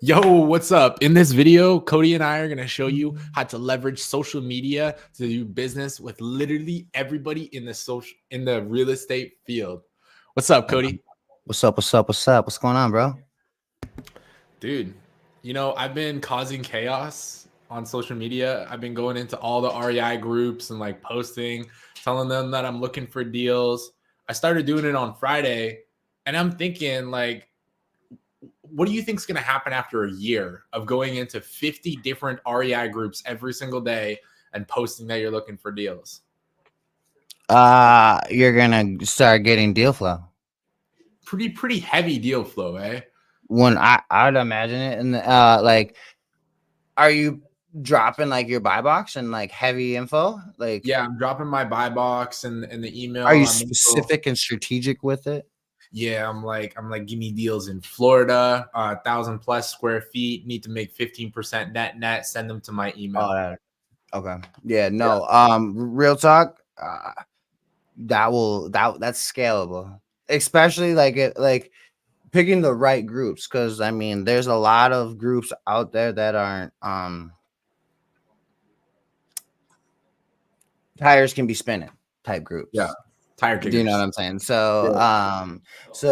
Yo, what's up? In this video, Cody and I are going to show you how to leverage social media to do business with literally everybody in the real estate field. What's up, Cody? What's up? What's up? What's up? What's going on, bro? Dude, I've been causing chaos on social media. I've been going into all the REI groups and like posting, telling them that I'm looking for deals. I started doing it on Friday, and I'm thinking like what do you think is going to happen after a year of going into 50 different REI groups every single day and posting that you're looking for deals? You're gonna start getting deal flow. Pretty heavy deal flow, eh? When I'd imagine it, and like, are you dropping like your buy box and like heavy info? Like, Yeah, I'm dropping my buy box and the email. are you I'm also, specific and strategic with it? yeah, I'm like, give me deals in Florida, 1,000+ square feet. Need to make 15% net. Send them to my Oh, email. okay. Yeah, Yeah, no. Real talk. That's scalable, especially like picking the right groups, because I mean, there's a lot of groups out there that aren't tires can be spinning type yeah, groups. tire Do you know what kickers. I'm saying? So, Yeah.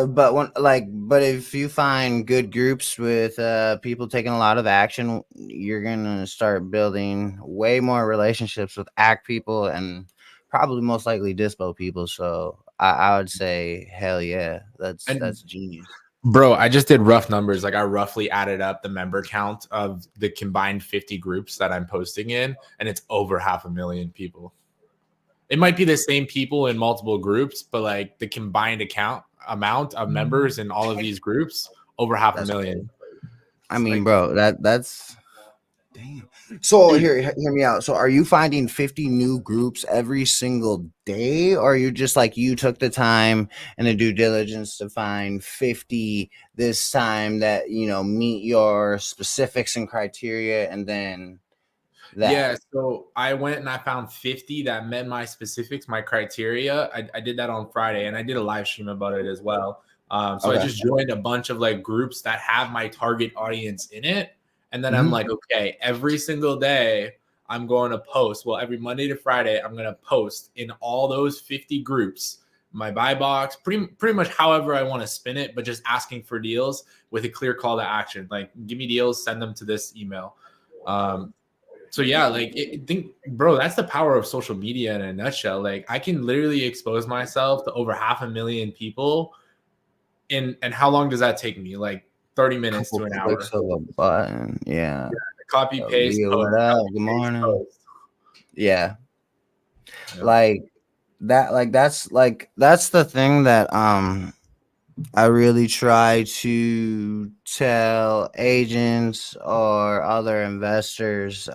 but if you find good groups with people taking a lot of action, you're gonna start building way more relationships with ACT people and probably most likely dispo people. So, I would say, hell yeah, And that's genius. bro, I just did rough numbers. Like I roughly added up the member count of the combined 50 groups that I'm posting in, and it's over 500,000 people. It might be the same people in multiple groups, but like the combined account amount of members in all of these groups, over half a That's million. crazy. I It's mean, like, bro, that's damn. So dude, hear me out. So are you finding 50 new groups every single day, or are you just like you took the time and the due diligence to find 50 this time that meet your specifics and criteria, and then that? yeah. So I went and I found 50 that met my specifics, my criteria. I did that on Friday, and I did a live stream about it as well. So I Okay. just joined a bunch of like groups that have my target audience in it. And then I'm Hmm. like, okay, every single day I'm going to post. Well, every Monday to Friday, I'm going to post in all those 50 groups my buy box, pretty much however I want to spin it, but just asking for deals with a clear call to action. Like, give me deals, send them to this email. Um, so yeah, like think, bro, that's the power of social media in a nutshell. Like I can literally expose myself to over 500,000 people and how long does that take me? Like 30 minutes Couple to an clicks hour. of a button. Yeah. Copy paste Leo, post, what up? copy Good paste morning. post. Yeah. Yeah. Like that's the thing that I really try to tell agents or other investors,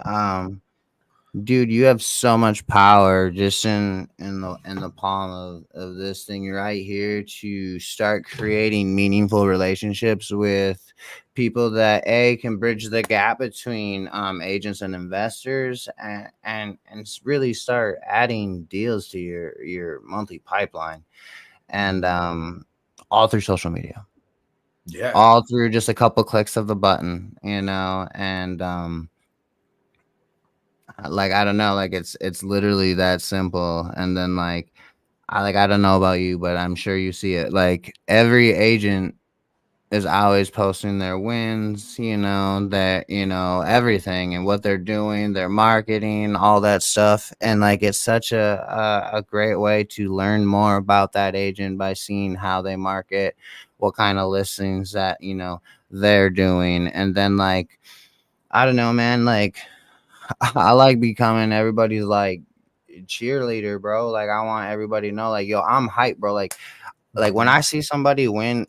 dude, you have so much power just in the palm of this thing right here to start creating meaningful relationships with people that can bridge the gap between agents and investors, and really start adding deals to your monthly pipeline, and all through social media, Yeah. all through just a couple clicks of the button, and like, I don't know, like, it's literally that simple. And then, like, I don't know about you, but I'm sure you see it. Like, every agent is always posting their wins, everything and what they're doing, their marketing, all that stuff. And like, it's such a great way to learn more about that agent by seeing how they market, what kind of listings that they're doing. And then, like, I don't know, man, like, I like becoming everybody's like cheerleader, bro. Like, I want everybody to know, like, yo, I'm hype, bro. Like when I see somebody win,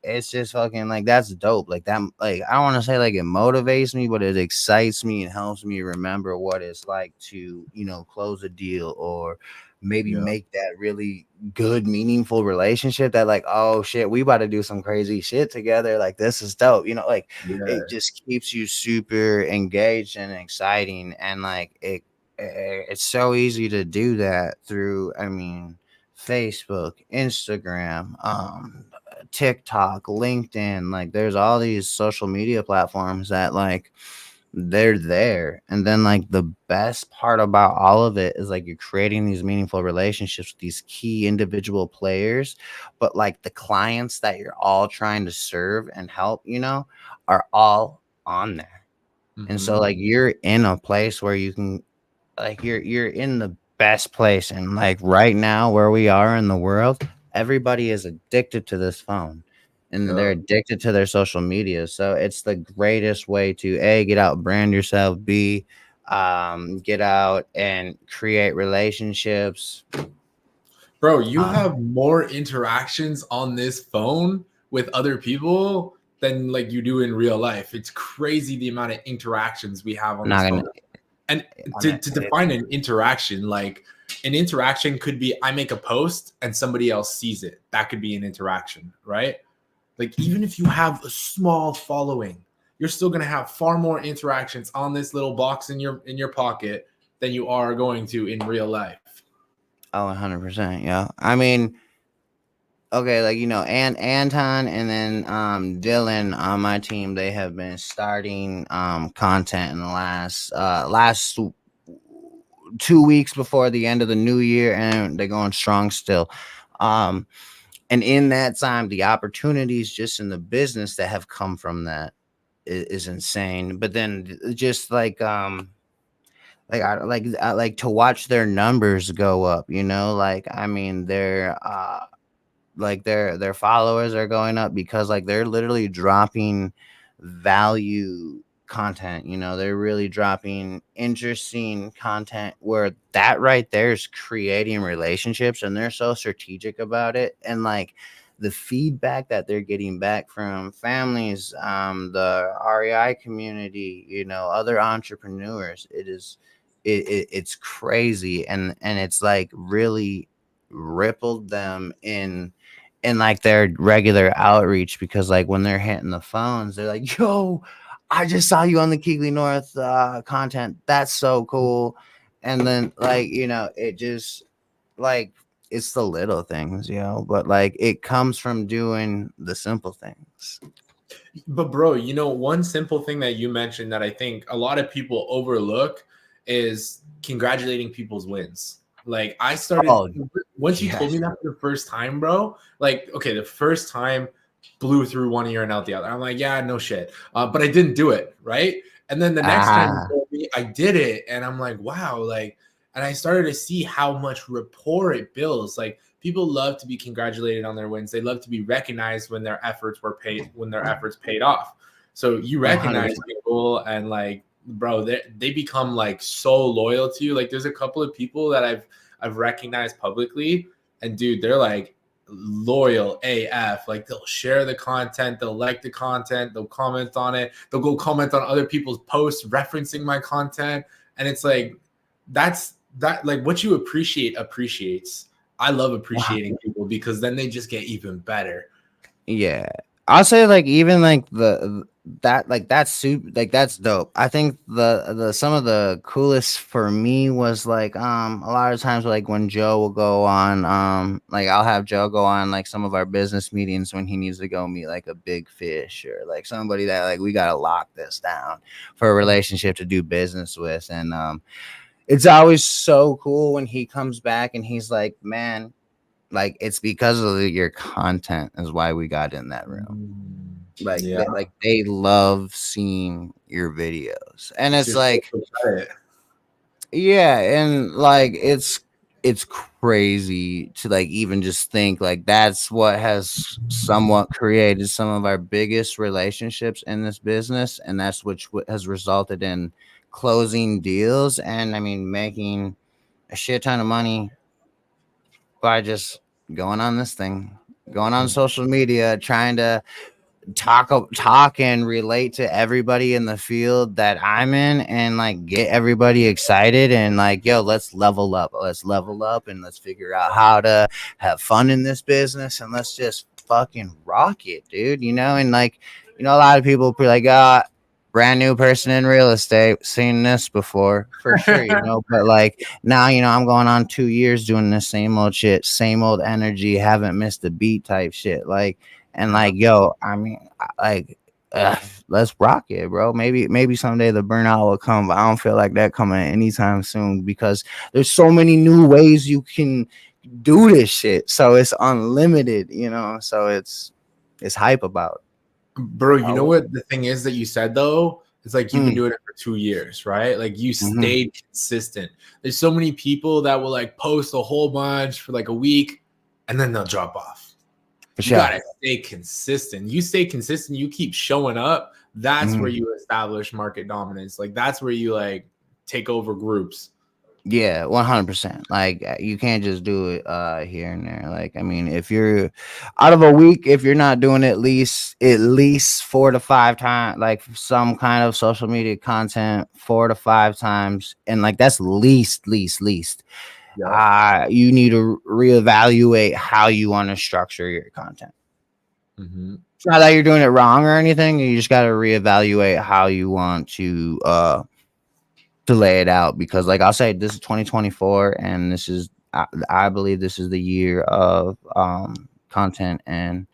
it's just fucking like, that's dope. Like that, like, I don't want to say like it motivates me, but it excites me and helps me remember what it's like to close a deal, or maybe Yeah. make that really good meaningful relationship that, like, oh shit, we about to do some crazy shit together, like this is dope, like, it Yeah. just keeps you super engaged and exciting. And like, it's so easy to do that through, I mean, Facebook, Instagram, TikTok, LinkedIn, like there's all these social media platforms that like they're there. And then like the best part about all of it is like you're creating these meaningful relationships with these key individual players, but like the clients that you're all trying to serve and help, are all on there. And so Mhm. like you're in a place where you can like you're in the best place. And like right now where we are in the world, everybody is addicted to this phone and they're Yeah. addicted to their social media. So it's the greatest way to A, get out, brand yourself, B, get out and create relationships. Bro, you uh, have more interactions on this phone with other people than like you do in real life. It's crazy the amount of interactions we have on not this gonna phone. And on to, it, to define an interaction, like an interaction could be I make a post and somebody else sees it. That could be an interaction, right? Like even if you have a small following, you're still going to have far more interactions on this little box in your pocket than you are going to in real life. oh, 100%. Yeah, I mean, okay, like and Anton and then Dylan on my team, they have been starting content in the last 2 weeks before the end of the new year, and they're going strong still. um and in that time, the opportunities just in the business that have come from that is insane. But then just like to watch their numbers go up, like I mean their followers are going up because like they're literally dropping value content. They're really dropping interesting content where that right there is creating relationships, and they're so strategic about it. And like the feedback that they're getting back from families, the REI community, other entrepreneurs, it's crazy. And it's like really rippled them in like their regular outreach, because like when they're hitting the phones, they're like, yo, I just saw you on the Keighley North content. That's so cool. And then like, it just like it's the little things, but like it comes from doing the simple things. But bro, one simple thing that you mentioned that I think a lot of people overlook is congratulating people's wins. Like I started Oh, once you told yes. me that for the first time, bro. Like, okay, the first time blew through one ear and out the other. I'm like, yeah, no shit. But I didn't do it, right? And then the next time you Ah, told me, I did it, and I'm like, wow, like, and I started to see how much rapport it builds. Like people love to be congratulated on their wins. They love to be recognized when their efforts were paid, when their efforts paid off. So you recognize 100%. people and like, bro, they become like so loyal to you. Like there's a couple of people that I've recognized publicly, and dude, they're like loyal AF. Like they'll share the content, they'll like the content, they'll comment on it, they'll go comment on other people's posts referencing my content. And it's like that like what you appreciate appreciates. I love appreciating people because then they just get even better. Yeah, I'll say like even like that's super, like that's dope. I think the some of the coolest for me was like a lot of times like when Joe will go on like I'll have Joe go on like some of our business meetings when he needs to go meet like a big fish or like somebody that like we gotta lock this down for a relationship to do business with. And it's always so cool when he comes back and he's like, man, like it's because of your content is why we got in that room. Like Yeah. they love seeing your videos. And It's it's your like, social credit. yeah, and like it's crazy to like even just think like that's what has somewhat created some of our biggest relationships in this business, and that's which has resulted in closing deals, and I mean making a shit ton of money by just going on this thing, going on social media, trying to talk and relate to everybody in the field that I'm in, and like get everybody excited and like, yo, let's level up, and let's figure out how to have fun in this business, and let's just fucking rock it, dude. And like, a lot of people be like, brand new person in real estate, seen this before for sure, but like now, I'm going on 2 years doing the same old shit, same old energy, haven't missed a beat type shit. Like, And like, yo, I mean, like, let's rock it, bro. Maybe someday the burnout will come, but I don't feel like that coming anytime soon because there's so many new ways you can do this shit. So it's unlimited, you know. So it's hype about. Bro, you know what the thing is that you said though? It's like you've been doing it for 2 years, right? Like you stayed consistent. There's so many people that will like post a whole bunch for like a week and then they'll drop off. For You sure. gotta stay consistent. You stay consistent, you keep showing up. That's where you establish market dominance. Like that's where you like take over groups. Yeah, 100%. Like you can't just do it here and there. Like I mean, if you're out of a week, if you're not doing at least 4 to 5 times, like some kind of social media content 4 to 5 times, and like that's least. Yeah. You need to reevaluate how you want to structure your content. It's not that you're doing it wrong or anything. You just got to reevaluate how you want to lay it out, because like I'll say, this is 2024 and this is I believe this is the year of content, and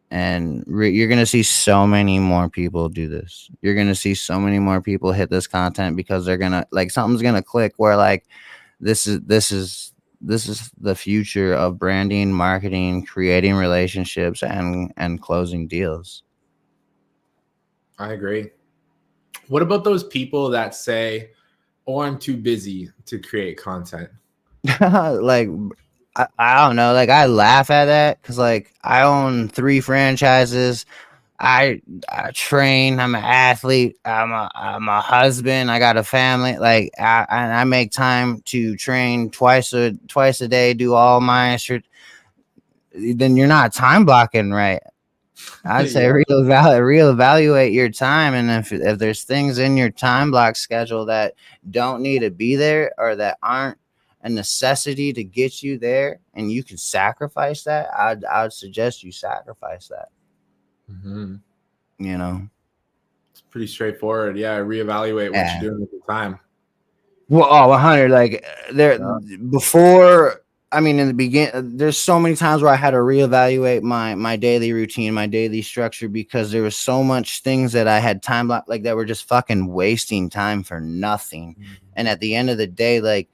you're gonna see so many more people do this. You're gonna see so many more people hit this content because they're gonna like something's gonna click where like this is the future of branding, marketing, creating relationships, and closing deals. I agree. What about those people that say, "Oh, I'm too busy to create content"? Like I don't know. Like I laugh at that because like I own 3 franchises. I train. I'm an athlete. I'm a husband. I got a family. Like I make time to train twice a day. Do all my shit. Then you're not time blocking right. I'd say reevaluate your time, and if there's things in your time block schedule that don't need to be there or that aren't a necessity to get you there, and you can sacrifice that, I'd suggest you sacrifice that. You know, it's pretty straightforward. Yeah, reevaluate what you're doing with your time. Well, 100. Like there before. I mean, in the beginning, there's so many times where I had to reevaluate my daily routine, my daily structure, because there was so much things that I had time block like that were just fucking wasting time for nothing. And at the end of the day, like,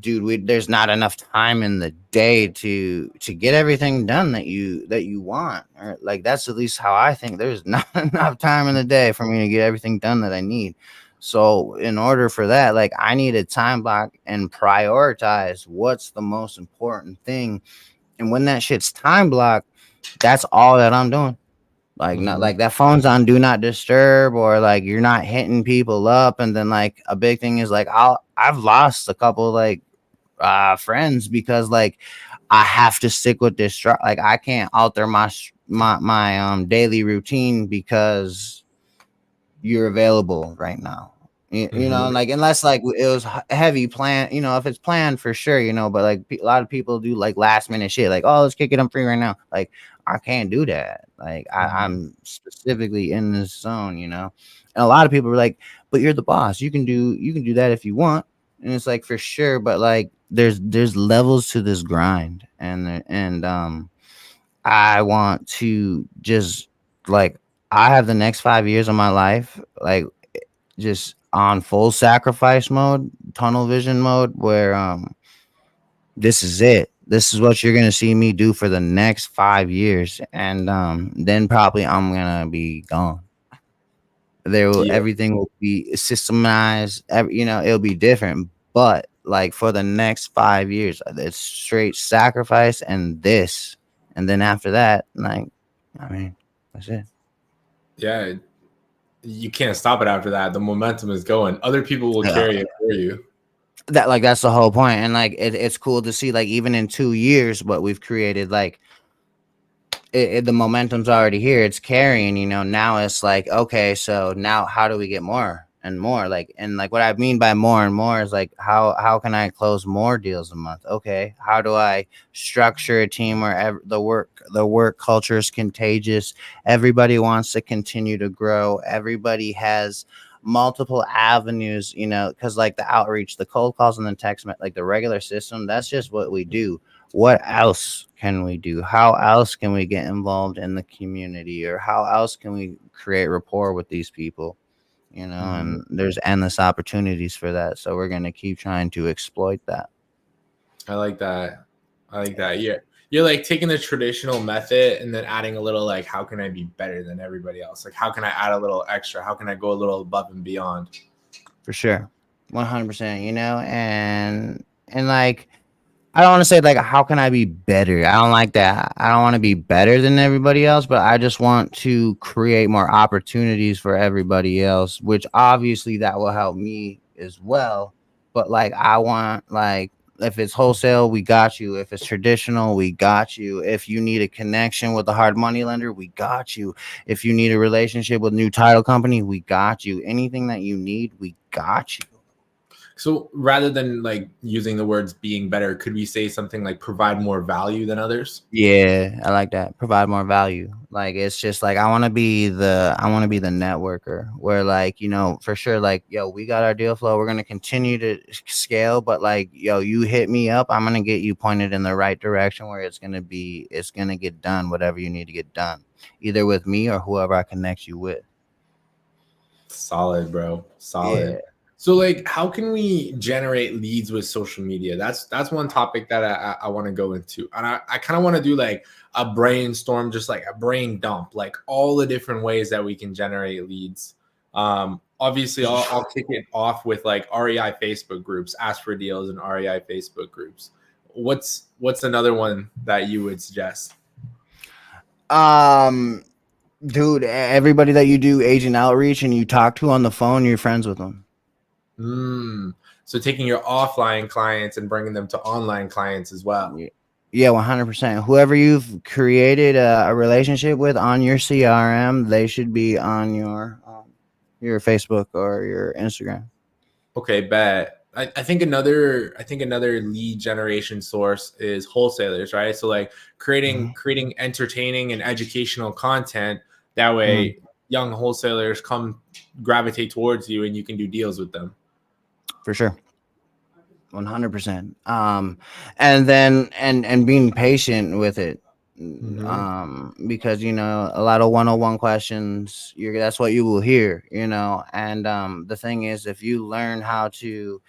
dude, there's not enough time in the day to get everything done that you want. Or like that's at least how I think. There's not enough time in the day for me to get everything done that I need. So in order for that, like I need a time block and prioritize what's the most important thing. And when that shit's time blocked, that's all that I'm doing. Like not like that phone's on do not disturb, or like you're not hitting people up. And then like a big thing is like I've lost a couple like friends because like I have to stick with this like I can't alter my daily routine because you're available right now. You know, like unless like it was heavy plan, you know, if it's planned for sure, you know, but like a lot of people do like last minute shit, like, oh, let's kick it, I'm free right now. Like I can't do that. Like I'm specifically in this zone, you know. And a lot of people are like, but you're the boss, you can do that if you want. And it's like for sure, but like there's levels to this grind, and I want to just like I have the next 5 years of my life like just on full sacrifice mode, tunnel vision mode, where this is it. This is what you're gonna see me do for the next 5 years, and then probably I'm gonna be gone. Everything will be systemized. You know, it'll be different, but like for the next 5 years, it's straight sacrifice and this, and then after that, like, I mean, that's it. Yeah. You can't stop it after that. The momentum is going. Other people will carry it for you. That's the whole point. And like it's cool to see like even in 2 years what we've created. Like the momentum's already here. It's carrying. You know, now it's like, okay, so now how do we get more and more? Like, and like what I mean by more and more is like how can I close more deals a month? Okay, how do I structure a team where the work culture is contagious? Everybody wants to continue to grow. Everybody has multiple avenues, you know, because like the outreach, the cold calls, and the text, like the regular system, that's just what we do. what else can we do? How else can we get involved in the community, or how else can we create rapport with these people? Mhm. And there's endless opportunities for that. So we're going to keep trying to exploit that. I like that. I like that. You're like taking the traditional method and then adding a little like, how can I be better than everybody else? Like, how can I add a little extra? How can I go a little above and beyond? For sure. 100%, and like, I don't want to say like how can I be better? I don't like that. I don't want to be better than everybody else, but I just want to create more opportunities for everybody else, which obviously that will help me as well. But like I want, like, if it's wholesale, we got you. If it's traditional, we got you. If you need a connection with a hard money lender, we got you. If you need a relationship with a new title company, we got you. Anything that you need, we got you. So rather than like using the words being better, could we say something like provide more value than others? Yeah, I like that. Provide more value. Like it's just like I want to be the networker where, like, for sure, like, yo, we got our deal flow. We're gonna continue to scale, but like, yo, you hit me up, I'm gonna get you pointed in the right direction where it's gonna get done, whatever you need to get done, either with me or whoever I connect you with. Solid, bro. Solid. Yeah. So like how can we generate leads with social media? That's one topic that I want to go into. And I kind of want to do like a brainstorm, just like a brain dump, like all the different ways that we can generate leads. Obviously I'll kick it off with like REI Facebook groups, ask for deals and REI Facebook groups. What's another one that you would suggest? Um, dude, everybody that you do agent outreach and you talk to on the phone, you're friends with them. So taking your offline clients and bringing them to online clients as well. Yeah, 100%. Whoever you've created a relationship with on your CRM, they should be on your Facebook or your Instagram. Okay, bet. I think another lead generation source is wholesalers, right? So like Mhm. creating entertaining and educational content. That Mhm. way young wholesalers come gravitate towards you and you can do deals with them. For sure. 100%. And then and being patient with it. Mm-hmm. Because a lot of 101 questions, that's what you will hear, and the thing is, if you learn how to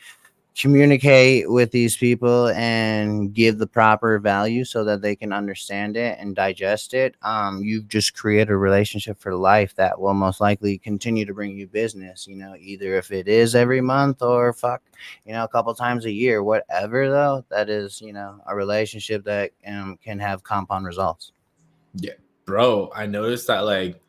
communicate with these people and give the proper value so that they can understand it and digest it, you've just created a relationship for life that will most likely continue to bring you business, either if it is every month or a couple times a year, whatever, though, that is, a relationship that can have compound results. Yeah, bro. I noticed that like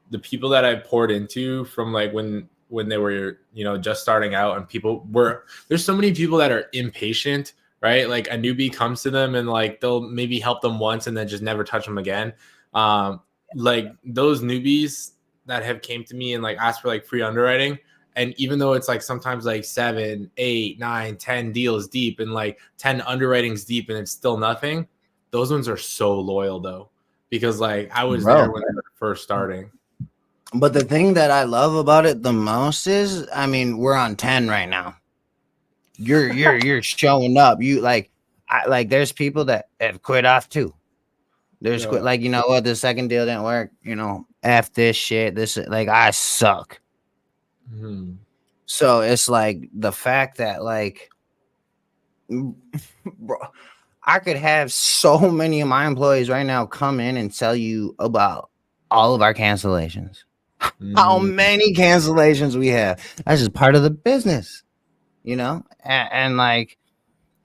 the people that I poured into from like when they were just starting out, and people were there's so many people that are impatient, right? Like a newbie comes to them and like they'll maybe help them once and then just never touch them again. Like those newbies that have came to me and like asked for like free underwriting, and even though it's like sometimes like 7, 8, 9, 10 deals deep and like 10 underwritings deep and it's still nothing, those ones are so loyal though, because like I was there Bro, when they were first starting. but the thing that I love about it the most is, I mean, we're on 10 right now. You're showing up. You like, there's people that have quit off too. There's quit, Yeah. like, you know what, the second deal didn't work. F this shit. This, like, I suck. Mhm. So it's like the fact that, like, bro, I could have so many of my employees right now come in and tell you about all of our cancellations. How Mm. many cancellations we have. That's just part of the business, and like,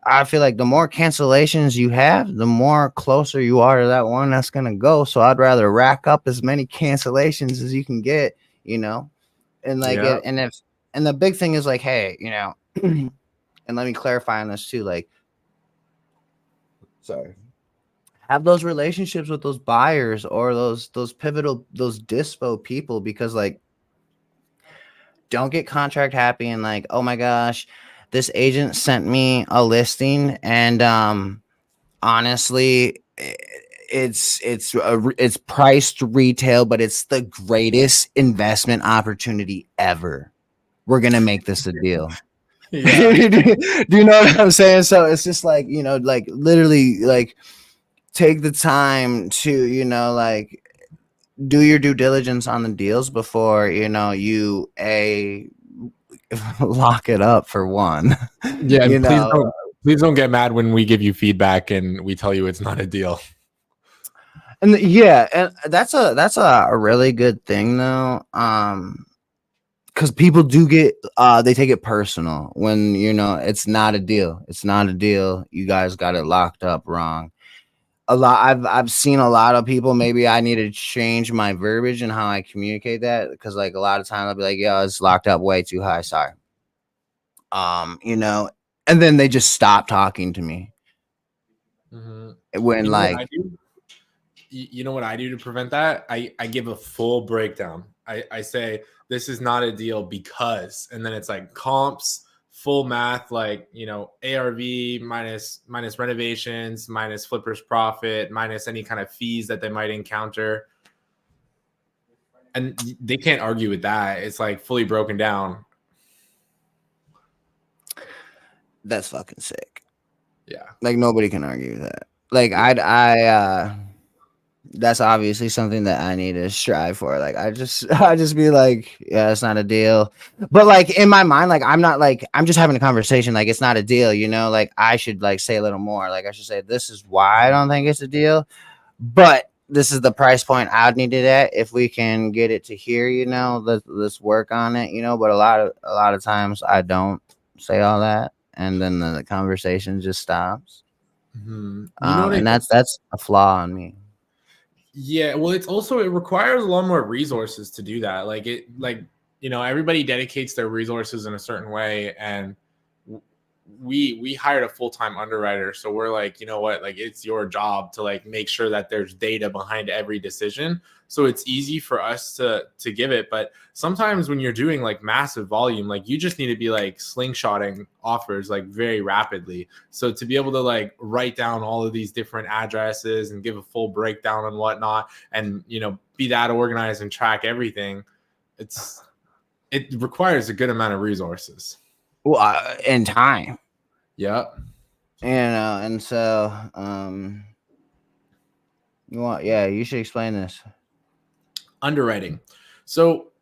I feel like the more cancellations you have, the more closer you are to that one that's gonna go. So I'd rather rack up as many cancellations as you can get, and like Yeah. it, and the big thing is like, hey, and let me clarify on this too, like, sorry, have those relationships with those buyers or those pivotal, those dispo people, because like, don't get contract happy and like, oh my gosh, this agent sent me a listing, and honestly, it's priced retail, but it's the greatest investment opportunity ever. We're gonna make this a deal. Yeah. Do you know what I'm saying? So it's just like, like literally like take the time to, like do your due diligence on the deals before, you lock it up for one. Yeah, you and know, please don't get mad when we give you feedback and we tell you it's not a deal. and yeah, and that's a really good thing though. Because people do get they take it personal when it's not a deal. It's not a deal. You guys got it locked up wrong. I've seen a lot of people. Maybe I need to change my verbiage and how I communicate that, because like a lot of times I'll be like, "Yo, it's locked up way too high. Sorry." And then they just stop talking to me Mhm. when You know what like I do? You know what I do to prevent that? I give a full breakdown. I say this is not a deal because, and then it's like comps, full math, like ARV minus renovations, minus flippers profit, minus any kind of fees that they might encounter, and they can't argue with that. It's like fully broken down. that's fucking sick. Yeah. Like nobody can argue with that. Like that's obviously something that I need to strive for. Like I just be like, yeah, it's not a deal. But like in my mind, like I'm just having a conversation. Like it's not a deal, like I should like say a little more. Like I should say, this is why I don't think it's a deal. But this is the price point I'd need it at. If we can get it to here, let's work on it, but a lot of times I don't say all that, and then the conversation just stops. Mhm. You know what And that's a flaw on me. Yeah, well, it requires a lot more resources to do that. Everybody dedicates their resources in a certain way, and we hired a full-time underwriter, so we're like, you know what, like it's your job to like make sure that there's data behind every decision. So it's easy for us to give it, but sometimes when you're doing like massive volume, like you just need to be like slingshotting offers like very rapidly. So to be able to like write down all of these different addresses and give a full breakdown and whatnot, and be that organized and track everything, it requires a good amount of resources. Well, in time, Yeah. and so you should explain this. Underwriting. So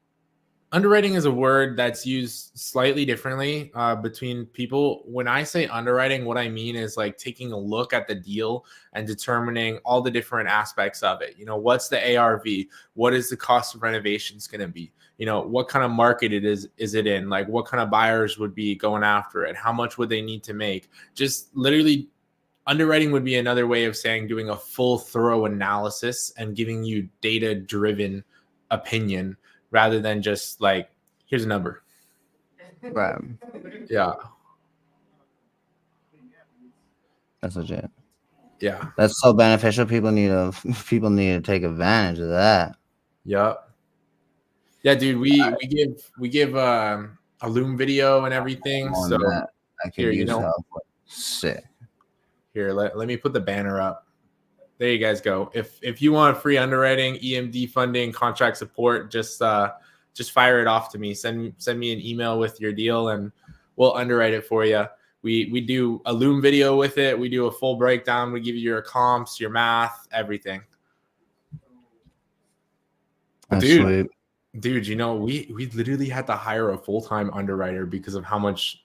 underwriting is a word that's used slightly differently between people. When I say underwriting, what I mean is like taking a look at the deal and determining all the different aspects of it. What's the ARV? What is the cost of renovations going to be? What kind of market is it in? Like what kind of buyers would be going after it? How much would they need to make? Just literally, underwriting would be another way of saying doing a full thorough analysis and giving you data driven opinion rather than just like, here's a number. Right. Yeah. That's legit. Yeah. That's so beneficial. People need to take advantage of that. Yep. Yeah, dude. We give a Loom video and everything. So That I could here, use help with. Sick. here, let me put the banner up. There you guys go. If you want free underwriting, EMD funding, contract support, just fire it off to me. Send me an email with your deal and we'll underwrite it for you. We do a Loom video with it. We do a full breakdown. We give you your comps, your math, everything. That's Dude, sweet. Dude, we literally had to hire a full-time underwriter because of how much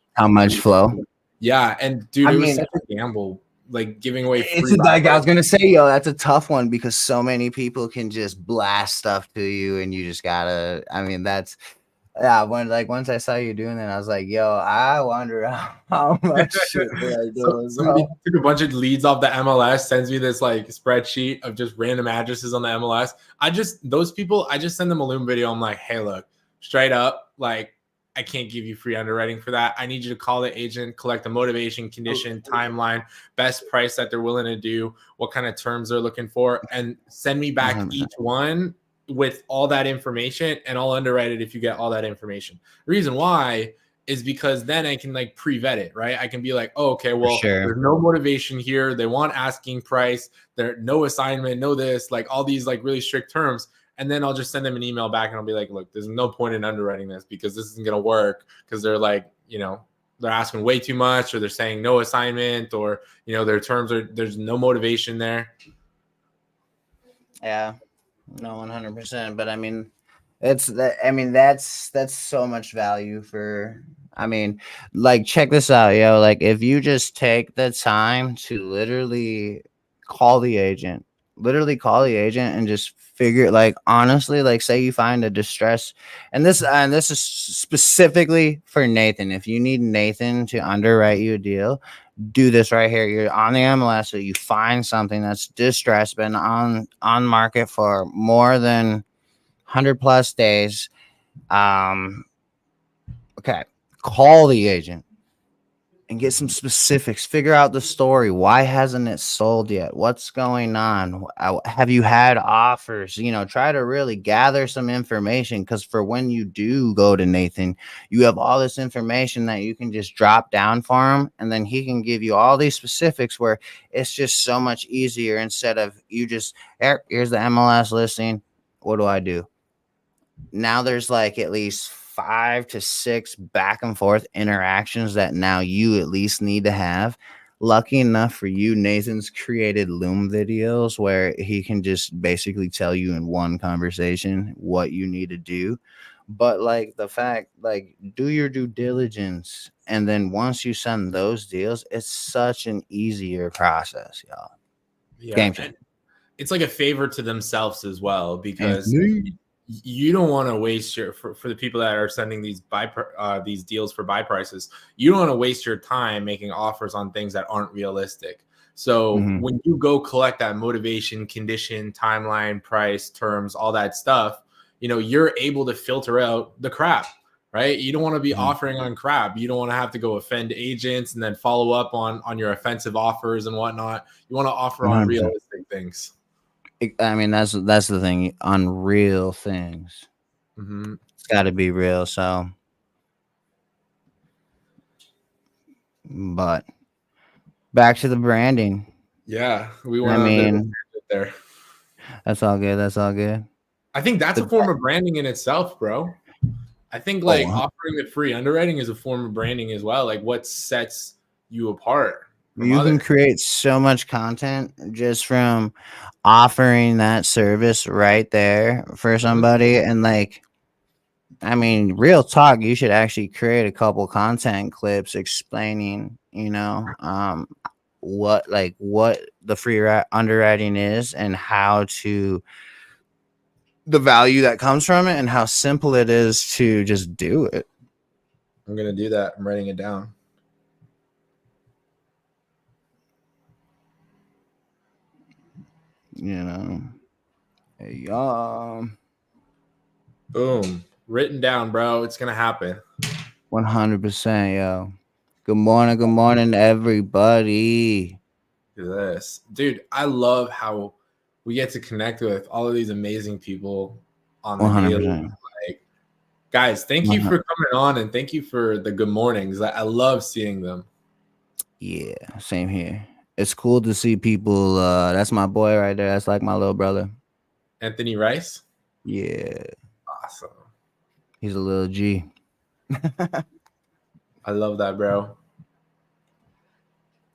flow. Yeah, and dude, I it was mean, such a gamble, like giving away free. it's like I was gonna say, yo, that's a tough one because so many people can just blast stuff to you, and you just gotta. I mean, that's once I saw you doing that, I was like, yo, I wonder how much shit do I do. Somebody took a bunch of leads off the MLS, sends me this like spreadsheet of just random addresses on the MLS. Those people, I just send them a Loom video. I'm like, hey, look, straight up, like I can't give you free underwriting for that. I need you to call the agent, collect the motivation, condition, timeline, best price that they're willing to do, what kind of terms they're looking for, and send me back 100%. Each one with all that information, and I'll underwrite it if you get all that information. The reason why is because then I can like pre-vet it, right? I can be like, oh, okay, well, there's no motivation here. They want asking price. There, no assignment, no this, like all these like really strict terms. And then I'll just send them an email back and I'll be like, look, there's no point in underwriting this because this isn't going to work because they're like, they're asking way too much, or they're saying no assignment, or their terms there's no motivation there. Yeah, no, 100%. But I mean, that's so much value for. I mean, like, check this out, yo. Like, if you just take the time to call the agent, literally call the agent and just figure, like, honestly, like, say you find a distress, and this is specifically for Nathan. If you need Nathan to underwrite you a deal, do this right here. You're on the MLS, so you find something that's distressed, been on market for more than 100 plus days. Okay, call the agent and get some specifics. Figure out the story. Why hasn't it sold yet? What's going on? Have you had offers? Try to really gather some information, because for when you do go to Nathan, you have all this information that you can just drop down for him, and then he can give you all these specifics where it's just so much easier, instead of you just, here's the MLS listing. What do I do? Now there's like at least 5 to 6 back and forth interactions that now you at least need to have. Lucky enough for you, Nathan's created Loom videos where he can just basically tell you in one conversation what you need to do. But like, the fact, like, do your due diligence, and then once you send those deals, it's such an easier process, y'all. Yeah, Game changer. it's like a favor to themselves as well, because you don't want to waste for the people that are sending these these deals for buy prices. You don't want to waste your time making offers on things that aren't realistic. So when you go collect that motivation, condition, timeline, price, terms, all that stuff, you're able to filter out the crap, right? You don't want to be offering on crap. You don't want to have to go offend agents and then follow up on your offensive offers and whatnot. You want to offer on 100%. realistic things. I mean, that's the thing, on real things. It's got to be real. So, but back to the branding. Yeah, we went on there. That's all good. That's all good. I think that's a form of branding in itself, bro. I think like offering the free underwriting is a form of branding as well. Like, what sets you apart? You can create so much content just from offering that service right there for somebody. And like, I mean, real talk, you should actually create a couple content clips explaining, what the free underwriting is, and the value that comes from it, and how simple it is to just do it. I'm going to do that. I'm writing it down. Hey, boom, written down, bro. It's gonna happen. 100%, yo. Good morning, everybody. Look at this, dude. I love how we get to connect with all of these amazing people on the 100%. Daily. Like, guys, thank you for coming on, and thank you for the good mornings. I love seeing them. Yeah, same here. It's cool to see people. That's my boy right there. That's like my little brother. Anthony Rice? Yeah. Awesome. He's a little G. I love that, bro.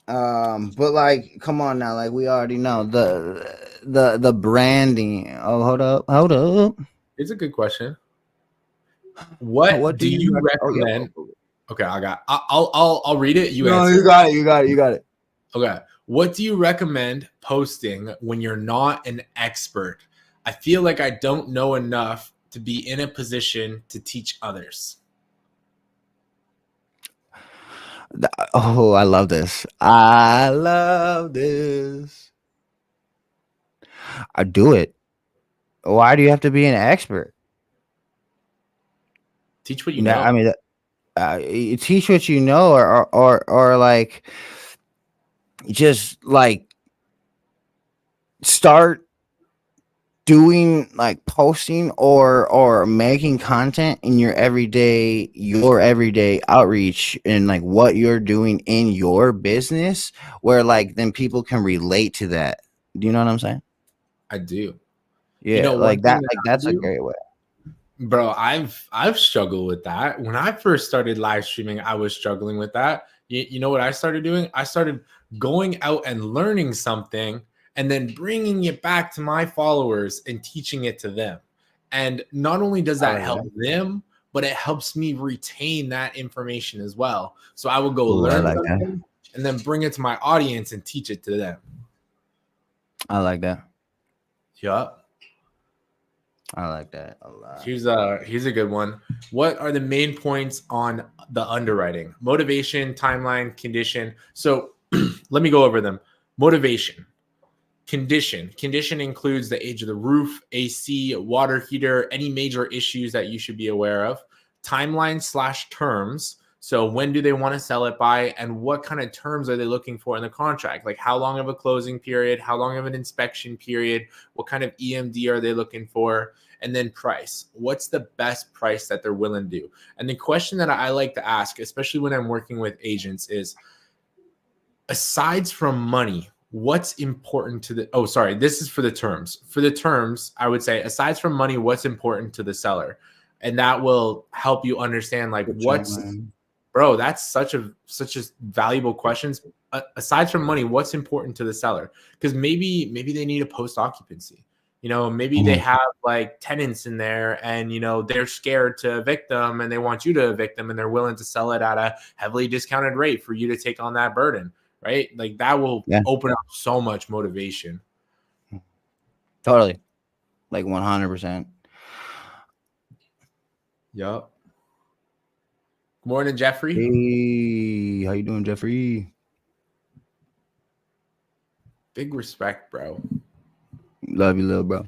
But like, come on now. Like, we already know the branding. Oh, hold up. It's a good question. What do you recommend? Oh, yeah. Okay, I'll read it. You got it. Okay. What do you recommend posting when you're not an expert? I feel like I don't know enough to be in a position to teach others. Oh, I love this. I do it. Why do you have to be an expert? Teach what you know. I mean, you teach what you know, or like, just like start doing, like, posting or making content in your everyday outreach, and like what you're doing in your business, where like then people can relate to that. Do you know what I'm saying? I do. Yeah, like that. Like, that's a great way. Bro, I've struggled with that. When I first started live streaming, I was struggling with that. You know what I started doing? I started going out and learning something and then bringing it back to my followers and teaching it to them. And not only does I that like help that. them, but it helps me retain that information as well. So I will go Ooh, I learn like that. something and then bring it to my audience and teach it to them. I like that. Yup. I like that a lot. Here's a good one. What are the main points on the underwriting? Motivation, timeline, condition. So let me go over them. Motivation, condition. Condition includes the age of the roof, AC, water heater, any major issues that you should be aware of. Timeline/terms. So when do they want to sell it by, and what kind of terms are they looking for in the contract? Like how long of a closing period, how long of an inspection period, what kind of EMD are they looking for? And then price. What's the best price that they're willing to do? And the question that I like to ask, especially when I'm working with agents, is aside from money, what's important to the this is for the terms. For the terms, I would say aside from money, what's important to the seller? And that will help you understand like Good job, what's man. bro, that's such a valuable questions. Aside from money, what's important to the seller? Because maybe they need a post occupancy. Maybe they Mhm. have like tenants in there, and they're scared to evict them, and they want you to evict them, and they're willing to sell it at a heavily discounted rate for you to take on that burden, right? Like that will Yeah, open up so much motivation. totally. Like 100%. Yep. Good morning, Jeffrey. Hey, how you doing, Jeffrey? Big respect, bro. Love you, little bro.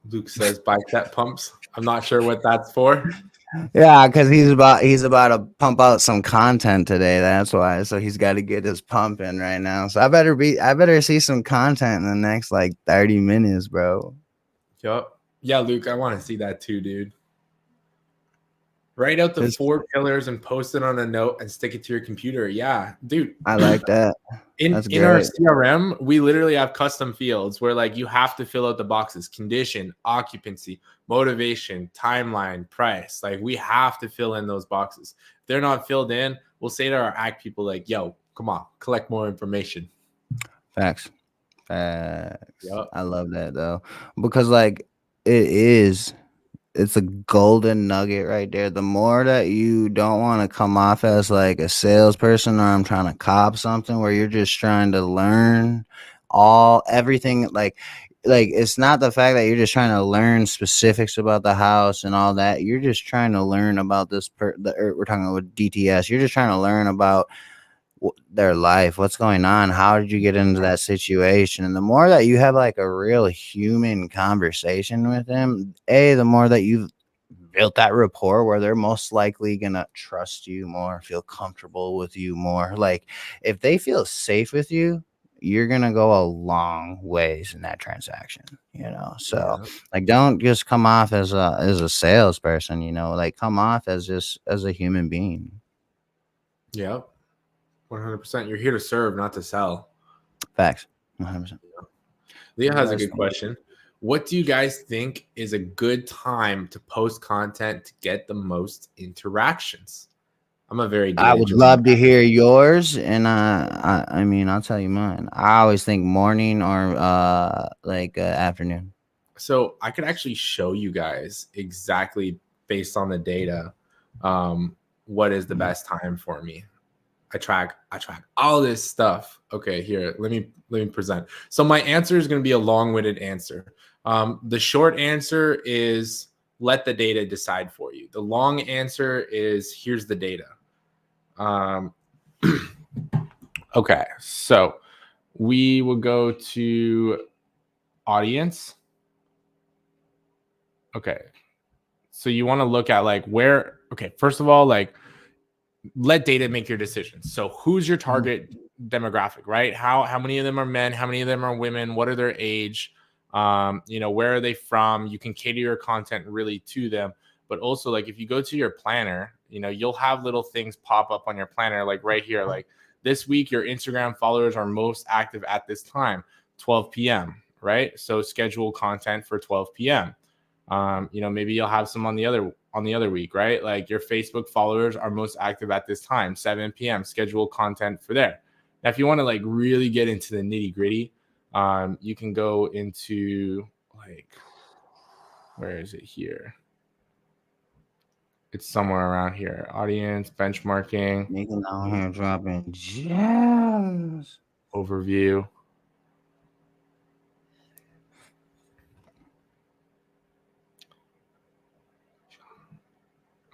Luke says bicep pumps. I'm not sure what that's for. Yeah, because he's about to pump out some content today. That's why. So he's got to get his pump in right now. So I better see some content in the next like 30 minutes, bro. Yep. Yeah, Luke, I want to see that too, dude. Write out the Just 4 pillars and post it on a note and stick it to your computer. Yeah, dude. I like that. In That's our great. CRM, we literally have custom fields where like you have to fill out the boxes: condition, occupancy, motivation, timeline, price. Like we have to fill in those boxes. If they're not filled in, we'll say to our act people like, "Yo, come on, collect more information." Facts. Facts. Yep. I love that though. Because like it's a golden nugget right there. The more that you don't want to come off as like a salesperson or I'm trying to cop something where you're just trying to learn everything like it's not the fact that you're just trying to learn specifics about the house and all that. You're just trying to learn about we're talking about DTS. You're just trying to learn about their life, what's going on, how did you get into that situation? And the more that you have like a real human conversation with them, the more that you've built that rapport where they're most likely gonna trust you more, feel comfortable with you more. Like if they feel safe with you, you're gonna go a long ways in that transaction. So Yeah. like don't just come off as a salesperson, like come off as just as a human being. Yep. 100%. You're here to serve, not to sell. Facts. 100%. Leah has a Yes. good question. What do you guys think is a good time to post content to get the most interactions? I'm a very I would gauge on love to hear yours, and I mean, I'll tell you mine. I always think morning or afternoon. So I could actually show you guys exactly based on the data, what is the best time for me. I track all this stuff. Okay, here, let me present. So my answer is going to be a long-winded answer. The short answer is let the data decide for you. The long answer is here's the data. Okay, so we will go to audience. Okay, so you want to look at like where. Okay, first of all, like let data make your decisions. So who's your target demographic, right? How many of them are men? How many of them are women? What are their age? Where are they from? You can cater your content really to them. But also, like if you go to your planner, you'll have little things pop up on your planner, like right here, like this week your Instagram followers are most active at this time, 12 p.m. right? So schedule content for 12 p.m. Maybe you'll have some on the other week, right? Like your Facebook followers are most active at this time, 7 p.m. Schedule content for there. Now, if you want to like really get into the nitty gritty, you can go into like, where is it here? It's somewhere around here. Audience, benchmarking. Nigga down here dropping gems. Overview.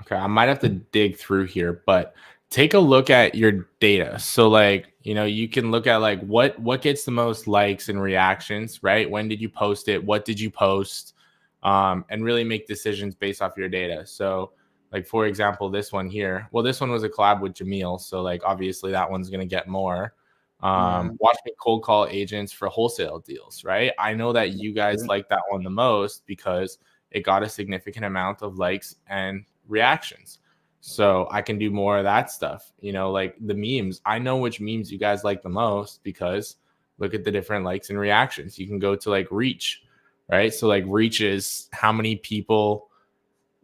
Okay, I might have to dig through here, but take a look at your data. So like, you can look at like what gets the most likes and reactions, right? When did you post it? What did you post? And really make decisions based off your data. So like, for example, this one here, well, this one was a collab with Jamil. So like, obviously that one's going to get more. Watch me cold call agents for wholesale deals, right? I know that you guys like that one the most because it got a significant amount of likes and reactions. So I can do more of that stuff, like the memes. I know which memes you guys like the most because look at the different likes and reactions. You can go to like reach, right? So like reach is how many people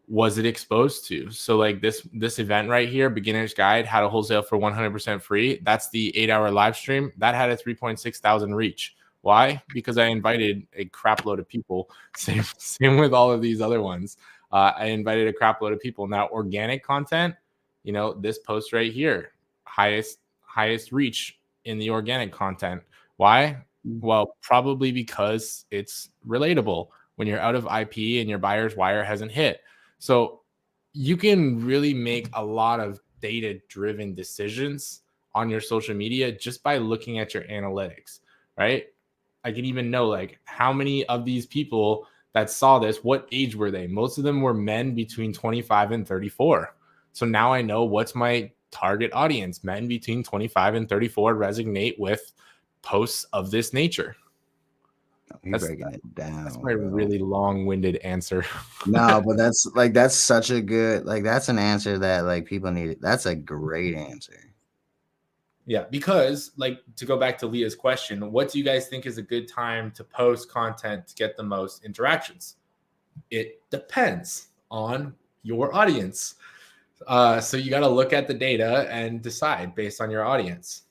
was it exposed to. So like this event right here, beginner's guide, how to wholesale for 100% free. That's the 8-hour live stream that had a 3.6 thousand reach. Why? Because I invited a crap load of people. Same with all of these other ones. I invited a crap load of people. Now, organic content, this post right here, highest reach in the organic content. Why? Well, probably because it's relatable when you're out of IP and your buyer's wire hasn't hit. So you can really make a lot of data-driven decisions on your social media just by looking at your analytics, right? I can even know like how many of these people that saw this, what age were they? Most of them were men between 25 and 34. So now I know what's my target audience. Men between 25 and 34 resonate with posts of this nature. That's breaking it down. That's my really long-winded answer. No, but that's such a good, that's an answer that like people need. That's a great answer. Yeah, because like to go back to Leah's question, what do you guys think is a good time to post content to get the most interactions? It depends on your audience. So you got to look at the data and decide based on your audience.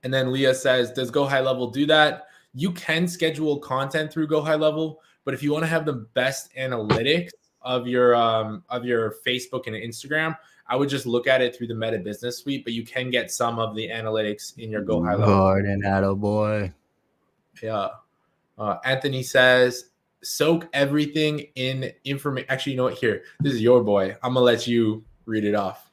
And then Leah says, does Go High Level do that? You can schedule content through Go High Level, but if you want to have the best analytics of your Facebook and Instagram, I would just look at it through the Meta Business Suite, but you can get some of the analytics in your Go High Level. Gordon, attaboy. Yeah. Anthony says, soak everything in information. Actually, you know what? Here, this is your boy. I'm going to let you read it off.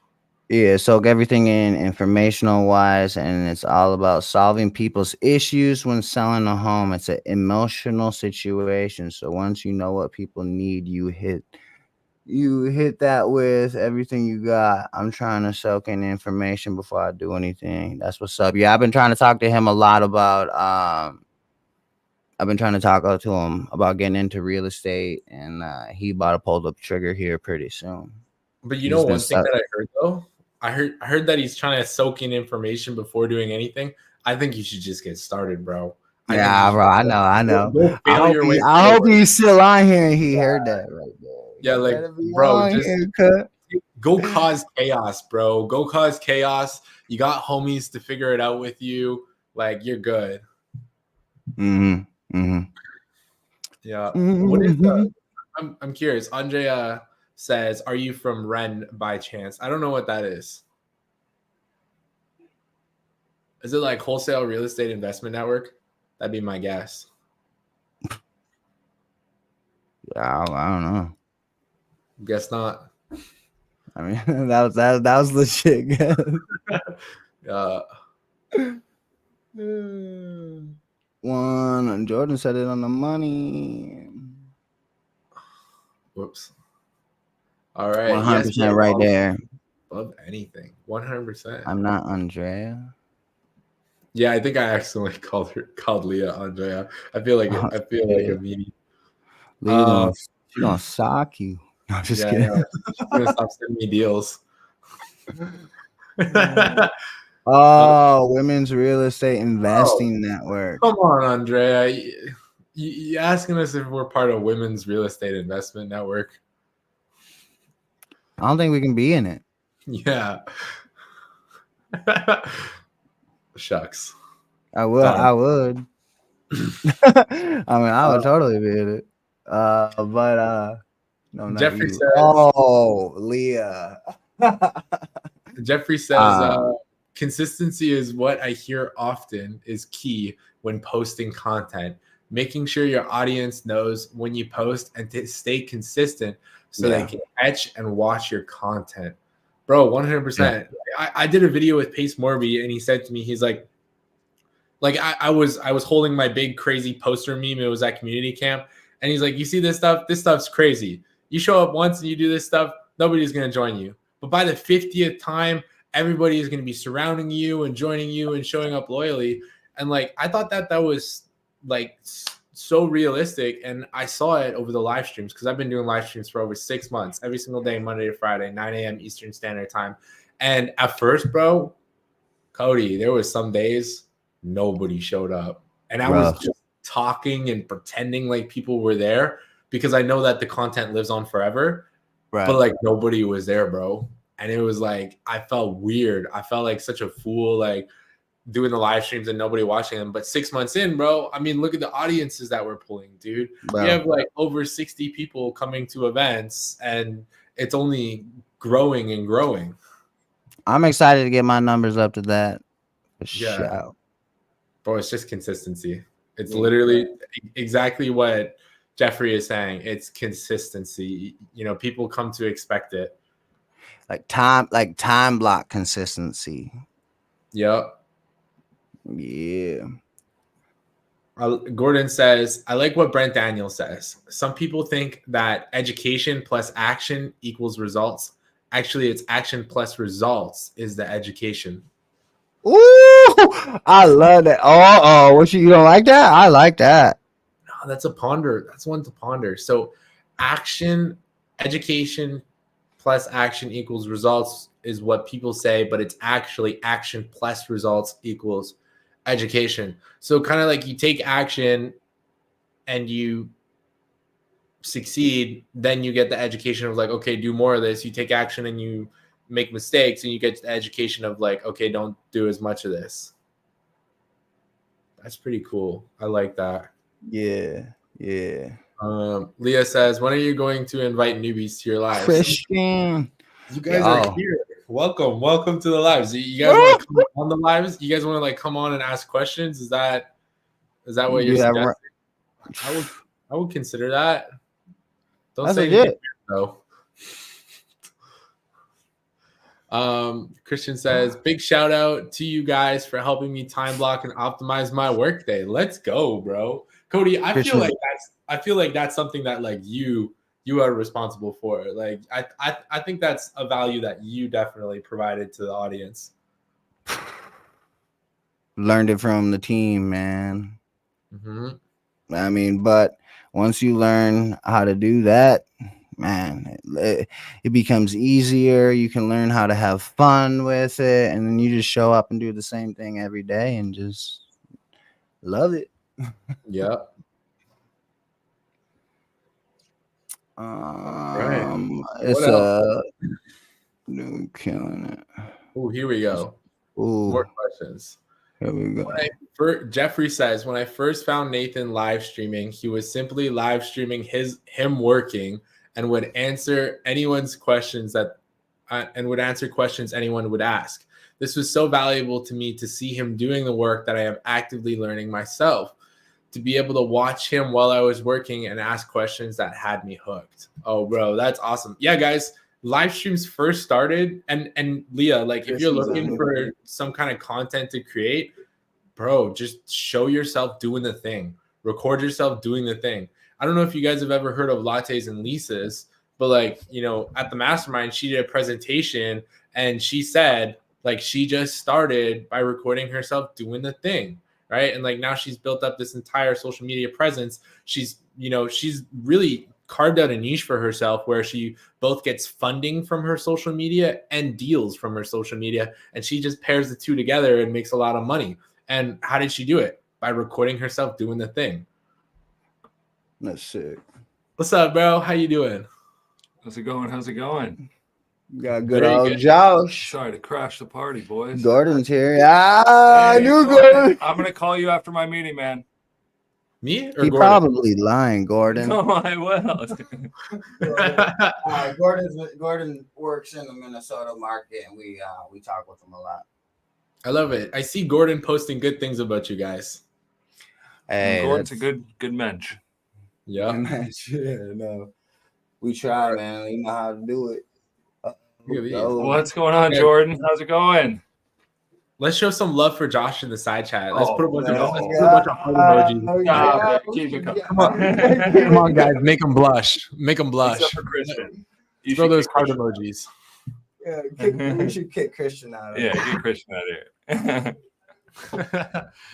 Yeah, soak everything in informational wise, and it's all about solving people's issues when selling a home. It's an emotional situation. So once you know what people need, you hit that with everything you got. I'm trying to soak in information before I do anything. That's what's up. Yeah, I've been trying to talk to him a lot about getting into real estate, and he about to pull the trigger here pretty soon. But you know one thing that I heard though? I heard that he's trying to soak in information before doing anything. I think you should just get started, bro. Yeah, bro. I know. I hope he's still on here and he heard that right there. Yeah, like, bro, just go cause chaos, bro. Go cause chaos. You got homies to figure it out with you. Like, you're good. Yeah. What is I'm curious. Andrea says, are you from Ren by chance? I don't know what that is. Is it like Wholesale Real Estate Investment Network? That'd be my guess. Yeah, I don't know. Guess not. I mean, that was legit. One, Jordan said it on the money. Whoops. All right. 100% right there. Above anything. 100%. I'm not Andrea. Yeah, I think I accidentally called Leah Andrea. I feel like a meanie. Leah, she's gonna sock you. No, I'm just kidding. She's gonna stop sending me deals. Oh, Women's Real Estate Oh, Investing Network. come on, Andrea. You asking us if we're part of Women's Real Estate Investment Network? I don't think we can be in it. Yeah. Shucks. I would. Darn. I would. I mean, I would Uh, totally be in it. But no, not Jeffrey you. says. Oh, Leah. Jeffrey says. Consistency is what I hear often is key when posting content. Making sure your audience knows when you post and to stay consistent so they Yeah. can catch and watch your content. Bro, 100%. I did a video with Pace Morby and he said to me, he's like I was holding my big crazy poster meme. It was at community camp. And he's like, you see this stuff? This stuff's crazy. You show up once and you do this stuff, nobody's gonna join you. But by the 50th time, everybody is going to be surrounding you and joining you and showing up loyally. And like, I thought that was like so realistic. And I saw it over the live streams because I've been doing live streams for over 6 months, every single day, Monday to Friday, 9 a.m. Eastern Standard Time. And at first, bro, Cody, there was some days nobody showed up. And I was just talking and pretending like people were there because I know that the content lives on forever. Right. But like nobody was there, bro. And it was like, I felt weird. I felt like such a fool, like doing the live streams and nobody watching them. But 6 months in, bro, I mean, look at the audiences that we're pulling, dude. Wow. We have like over 60 people coming to events and it's only growing and growing. I'm excited to get my numbers up to that. Yeah. Sure. Bro, it's just consistency. It's literally exactly what Jeffrey is saying. It's consistency. You know, people come to expect it. Like time block consistency. Yep. Yeah. Gordon says, I like what Brent Daniels says. Some people think that education plus action equals results. Actually, it's action plus results is the education. Ooh, I love that. Oh, what you don't like that? I like that. No, that's a ponder. That's one to ponder. So action, education plus action equals results is what people say, but it's actually action plus results equals education. So kind of like you take action and you succeed, then you get the education of like, okay, do more of this. You take action and you make mistakes and you get the education of like, okay, don't do as much of this. That's pretty cool. I like that. Yeah. Leah says, when are you going to invite newbies to your lives? Christian, you guys are here. Welcome to the lives. You guys want to come on the lives? You guys want to like come on and ask questions? Is that what you're suggesting? I would consider that. Don't say anything though. Christian says, big shout out to you guys for helping me time block and optimize my workday. Let's go, bro. Cody, I feel like that's something that like you are responsible for. Like I think that's a value that you definitely provided to the audience. Learned it from the team, man. I mean, but once you learn how to do that, man, it becomes easier. You can learn how to have fun with it, and then you just show up and do the same thing every day and just love it. Yeah. Right. It's killing it. Oh, here we go. Ooh. More questions. Here we go. Jeffrey says, when I first found Nathan live streaming, he was simply live streaming him working and would answer anyone's questions answer questions anyone would ask. This was so valuable to me to see him doing the work that I am actively learning myself. To be able to watch him while I was working and ask questions that had me hooked. Oh, bro, that's awesome. Yeah, guys, live streams first started. And Leah, like if you're looking for some kind of content to create, bro, just show yourself doing the thing. Record yourself doing the thing. I don't know if you guys have ever heard of Lattes and Lisas, but like, you know, at the mastermind, she did a presentation and she said like she just started by recording herself doing the thing. Right. And like now she's built up this entire social media presence. She's really carved out a niche for herself where she both gets funding from her social media and deals from her social media, and she just pairs the two together and makes a lot of money. And how did she do it? By recording herself doing the thing. That's sick. What's up, bro? How you doing? How's it going? How's it going? Got good Very old good. Josh. Sorry to crash the party, boys. Gordon's here. I Hey, knew Gordon, Gordon. I'm gonna call you after my meeting, man. Me or He Gordon? probably lying, Gordon. No, I will. Gordon works in the Minnesota market, and we talk with him a lot. I love it. I see Gordon posting good things about you guys. Hey, Gordon's a good mensch. Yeah. no, we try, man. We know how to do it. Look at these. What's going on, Yeah. Jordan? How's it going? Let's show some love for Josh in the side chat. Let's Oh, put a bunch no. of heart emojis. Stop it. Keep it Come on. Come on, guys. Make them blush. Make them blush. Except for Christian. You Throw should those kick heart Christian. emojis. Yeah, we should kick Christian out of Yeah, get Christian out of here.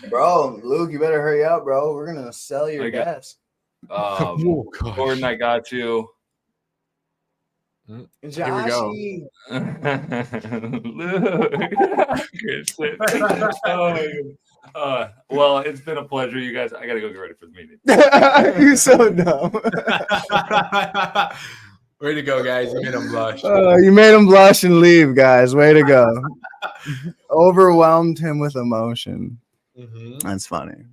Bro, Luke, you better hurry up, bro. We're gonna sell your I got- desk. Oh, gosh. Gordon, I got you. Here we go. Look. Christian. Well, it's been a pleasure, you guys. I gotta go get ready for the meeting. You're so dumb. Way to go, guys. You made them blush. You made him blush and leave, guys. Way to go. Overwhelmed him with emotion. Mhm. That's funny.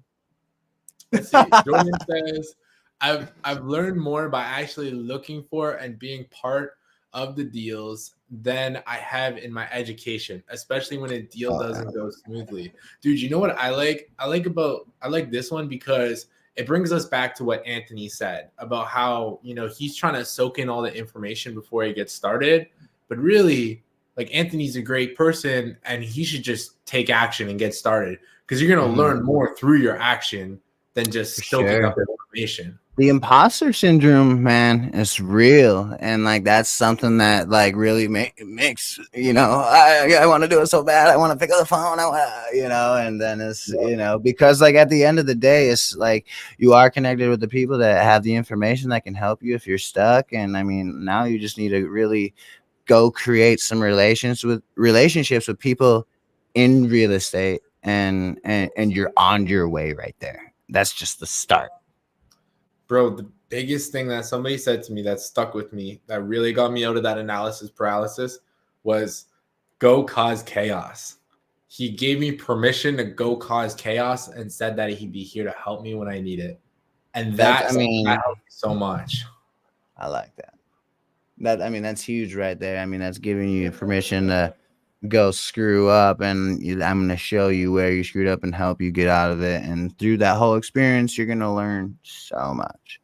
Let's see. Jordan says, I've learned more by actually looking for and being part of the deals than I have in my education, especially when a deal doesn't go smoothly. Dude, you know what I like? I like this one because it brings us back to what Anthony said about how, he's trying to soak in all the information before he gets started. But really, like, Anthony's a great person and he should just take action and get started, because you're going to learn more through your action than just soaking up information. The imposter syndrome, man, is real, and like that's something that like really makes I want to do it so bad. I want to pick up the phone. And then it's because like at the end of the day, it's like you are connected with the people that have the information that can help you if you're stuck. And I mean, now you just need to really go create some relationships with people in real estate, and you're on your way right there. That's just the start. Bro, the biggest thing that somebody said to me that stuck with me, that really got me out of that analysis paralysis, was go cause chaos. He gave me permission to go cause chaos and said that he'd be here to help me when I need it. And that helped me so much. I like that. That's huge right there. I mean, that's giving you permission to go screw up, and I'm going to show you where you screwed up and help you get out of it. And through that whole experience, you're going to learn so much.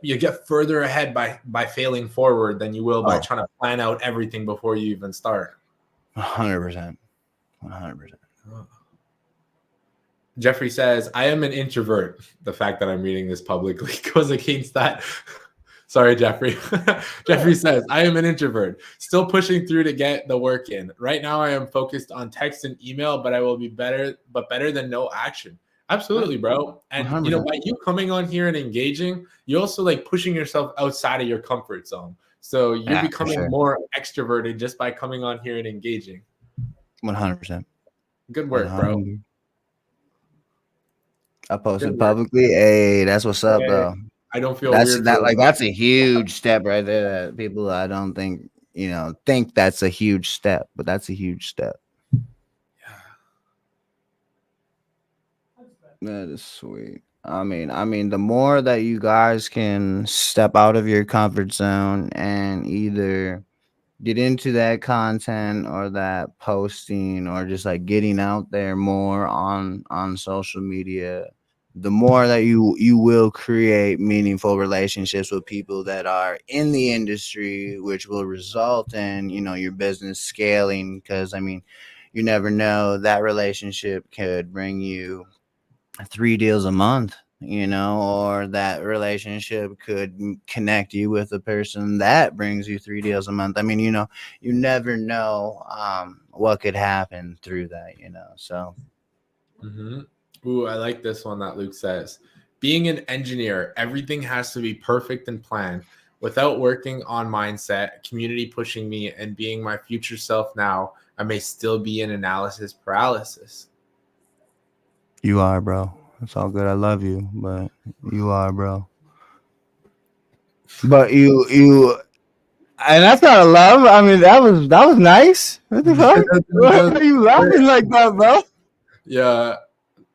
You get further ahead by failing forward than you will by trying to plan out everything before you even start. 100%. Jeffrey says, I am an introvert. The fact that I'm reading this publicly goes against that. Sorry, Jeffrey. Jeffrey says, I am an introvert, still pushing through to get the work in. Right now, I am focused on text and email, but I will be better than no action. Absolutely, bro. And 100%. By you coming on here and engaging, you're also like pushing yourself outside of your comfort zone. So you're becoming more extroverted just by coming on here and engaging. 100%. Good work, bro. I posted publicly. Hey, that's what's up, bro. I don't feel that's weird. That's a huge step right there. That people, I don't think think that's a huge step, but that's a huge step. That is sweet. I mean, the more that you guys can step out of your comfort zone and either get into that content or that posting or just like getting out there more on social media, the more that you will create meaningful relationships with people that are in the industry, which will result in, your business scaling. Because, I mean, you never know, that relationship could bring you 3 deals a month, or that relationship could connect you with a person that brings you 3 deals a month. I mean, you never know what could happen through that, so. Mm-hmm. Ooh, I like this one that Luke says. Being an engineer, everything has to be perfect and planned. Without working on mindset, community pushing me, and being my future self now, I may still be in analysis paralysis. You are, bro. It's all good. I love you, but you are, bro. But and that's not a love. I mean, that was nice. What the fuck? Why are you laughing like that, bro? Yeah.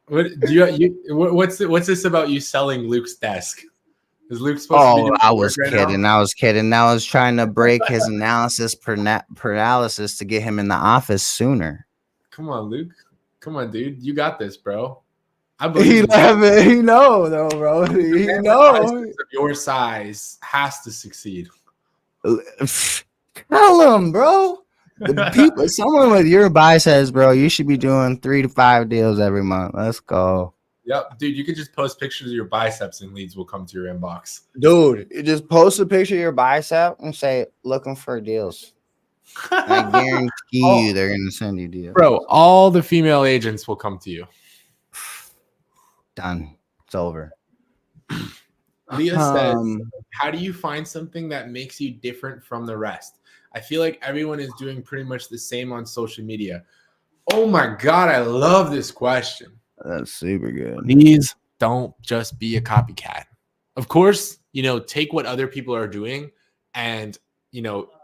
What do what's this about you selling Luke's desk? Is Luke supposed to be Oh, doing I work was right kidding. now? I was kidding. I was trying to break his analysis paralysis to get him in the office sooner. Come on, Luke. Come on, dude. You got this, bro. I He believe in you. laughing. He know though, bro. He Man with know. biceps of your size has to succeed. Tell him, bro. The people, someone with your biceps, bro, you should be doing 3 to 5 deals every month. Let's go. Yep, dude. You could just post pictures of your biceps and leads will come to your inbox. Dude, you just post a picture of your bicep and say, looking for deals. I guarantee you they're going to send you deals. Bro, all the female agents will come to you. Done. It's over. Leah says, how do you find something that makes you different from the rest? I feel like everyone is doing pretty much the same on social media. Oh my God, I love this question. That's super good. Please don't just be a copycat. Of course, take what other people are doing and,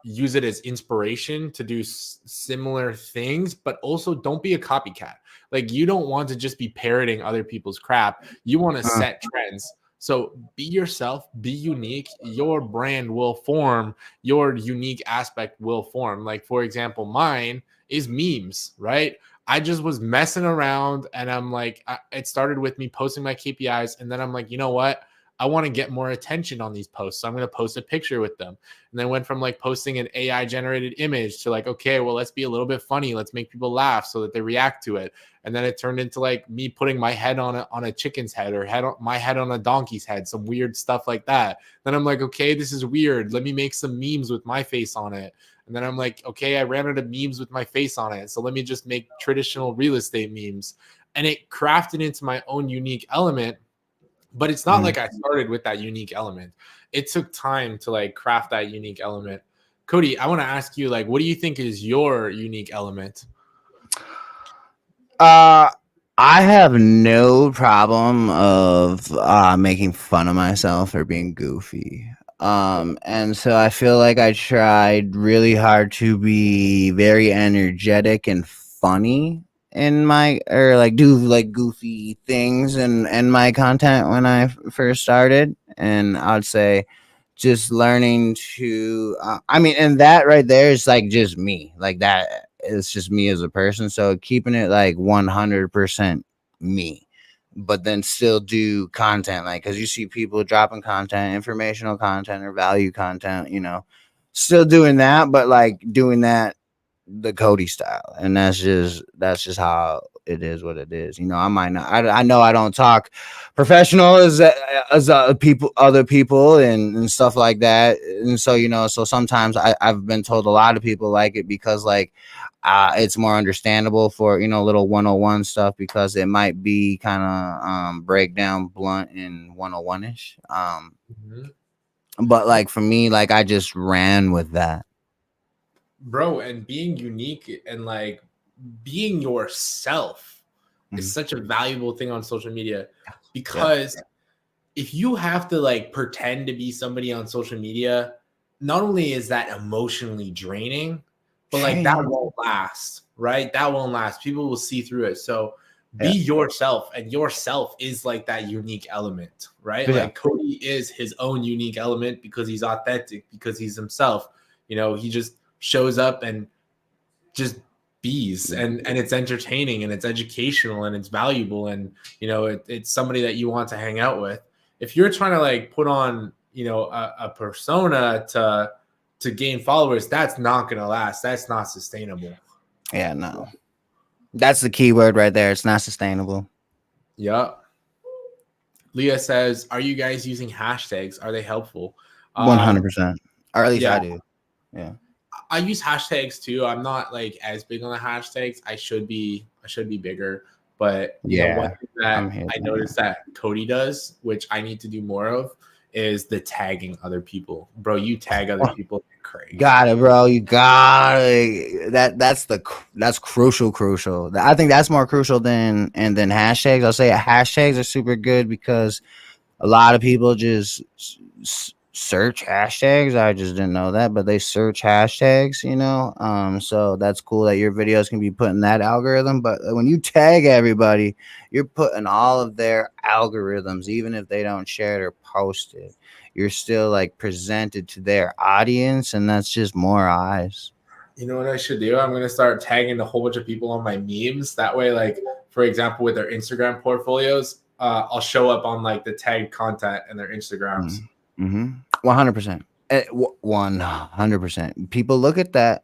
use it as inspiration to do similar things, but also don't be a copycat. Like, you don't want to just be parroting other people's crap. You want to set trends. So be yourself, be unique. Your brand will form, your unique aspect will form. Like, for example, mine is memes, right? I just was messing around and I'm like, it started with me posting my KPIs. And then I'm like, you know what? I want to get more attention on these posts. So I'm going to post a picture with them. And then went from like posting an AI generated image to like, okay, well, let's be a little bit funny. Let's make people laugh so that they react to it. And then it turned into like me putting my head on a chicken's head or my head on a donkey's head, some weird stuff like that. Then I'm like, okay, this is weird. Let me make some memes with my face on it. And then I'm like, okay, I ran out of memes with my face on it. So let me just make traditional real estate memes. And it crafted into my own unique element. But it's not like I started with that unique element. It took time to like craft that unique element. Cody, I want to ask you, like, what do you think is your unique element? I have no problem of making fun of myself or being goofy. And so I feel like I tried really hard to be very energetic and funny in my, or like do like goofy things and my content when I first started. And I'd say just learning to and that right there is like just me, like that it's just me as a person. So keeping it like 100% me, but then still do content, like, because you see people dropping content, informational content or value content, still doing that, but like doing that the Cody style. And that's just how it is, what it is. I might not, I know I don't talk professional as other people and stuff like that. And so, so sometimes I've been told a lot of people like it because like, it's more understandable for, little 101 stuff, because it might be kind of breakdown blunt and 101-ish. But like for me, like I just ran with that. Bro, and being unique and like being yourself is such a valuable thing on social media, because if you have to like pretend to be somebody on social media, not only is that emotionally draining, but like that won't last, right? That won't last. People will see through it. So be yourself, and yourself is like that unique element, right? Like Cody is his own unique element because he's authentic, because he's himself. He just shows up and just bees, and it's entertaining and it's educational and it's valuable, and it's somebody that you want to hang out with. If you're trying to like put on a persona to gain followers, that's not gonna last. That's not sustainable. Yeah, no, that's the key word right there. It's not sustainable. Yep. Leah says, are you guys using hashtags? Are they helpful? 100%, or at least I do. Yeah, I use hashtags too. I'm not like as big on the hashtags. I should be bigger, but one thing that I noticed that Cody does, which I need to do more of, is the tagging other people. Bro, you tag other people, you're crazy. Got it, bro. You got it. That's crucial. I think that's more crucial than hashtags. I'll say hashtags are super good because a lot of people just search hashtags. I just didn't know that, but they search hashtags, you know. So that's cool that your videos can be put in that algorithm. But when you tag everybody, you're putting all of their algorithms, even if they don't share it or post it. You're still like presented to their audience, and that's just more eyes. You know what I should do? I'm gonna start tagging a whole bunch of people on my memes. That way, like for example, with their Instagram portfolios, I'll show up on like the tagged content and their Instagrams. 100%. 100%. People look at that.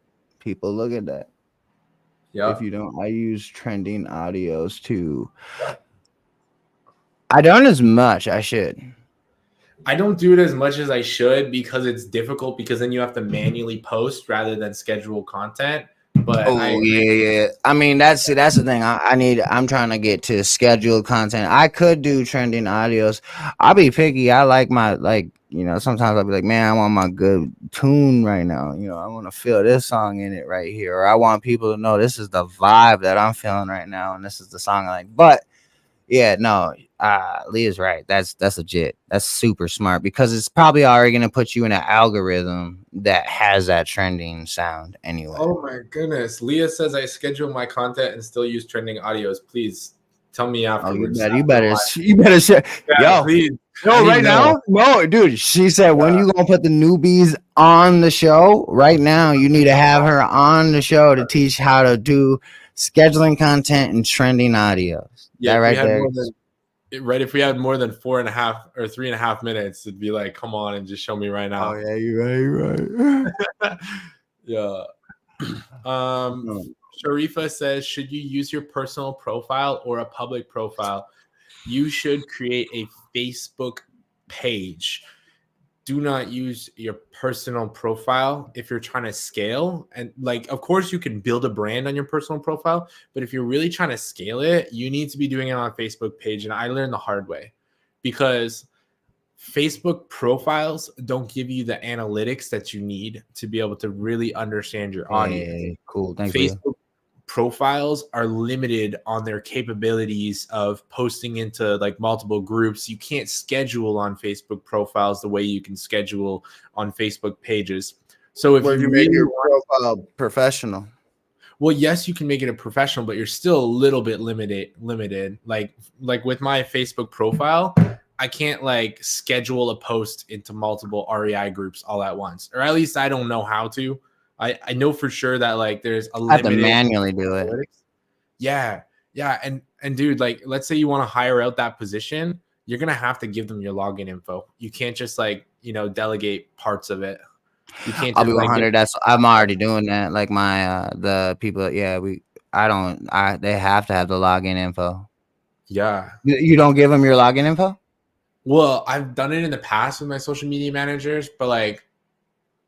Yeah. If you don't, I use trending audios too. I don't as much. I should. I don't do it as much as I should because it's difficult because then you have to manually post rather than schedule content. But yeah. I mean, that's the thing. I'm trying to get to scheduled content. I could do trending audios. I'll be picky. I like my sometimes I'll be like, man, I want my good tune right now. You know, I want to feel this song in it right here. Or I want people to know this is the vibe that I'm feeling right now, and this is the song I like. But yeah, no, Leah's right. That's legit. That's super smart because it's probably already gonna put you in an algorithm that has that trending sound anyway. Oh my goodness. Leah says I schedule my content and still use trending audios. Please tell me afterwards. You better share. Yeah, please. No, right now? No, dude. She said when you gonna put the newbies on the show? Right now, you need to have her on the show to teach how to do scheduling content and trending audios. Yeah, right there. If we had more than 4.5 or 3.5 minutes, it'd be like, come on and just show me right now. Oh yeah, you're right. Yeah. Sharifa says, should you use your personal profile or a public profile? You should create a Facebook page. Do not use your personal profile if you're trying to scale. And like, of course, you can build a brand on your personal profile, but if you're really trying to scale it, you need to be doing it on a Facebook page. And I learned the hard way because Facebook profiles don't give you the analytics that you need to be able to really understand your audience. Hey, cool. Thanks. Facebook profiles are limited on their capabilities of posting into like multiple groups. You can't schedule on Facebook profiles the way you can schedule on Facebook pages. So if you make your profile professional, well, yes, you can make it a professional, but you're still a little bit limited. Like with my Facebook profile, I can't like schedule a post into multiple REI groups all at once, or at least I don't know how to. I know for sure that like there's a have to manually do it. Yeah. And dude, like let's say you want to hire out that position, you're gonna have to give them your login info. You can't just like delegate parts of it. You can't. I'll be 100. I'm already doing that. Like my the people. Yeah, they have to have the login info. Yeah. You don't give them your login info? Well, I've done it in the past with my social media managers, but like.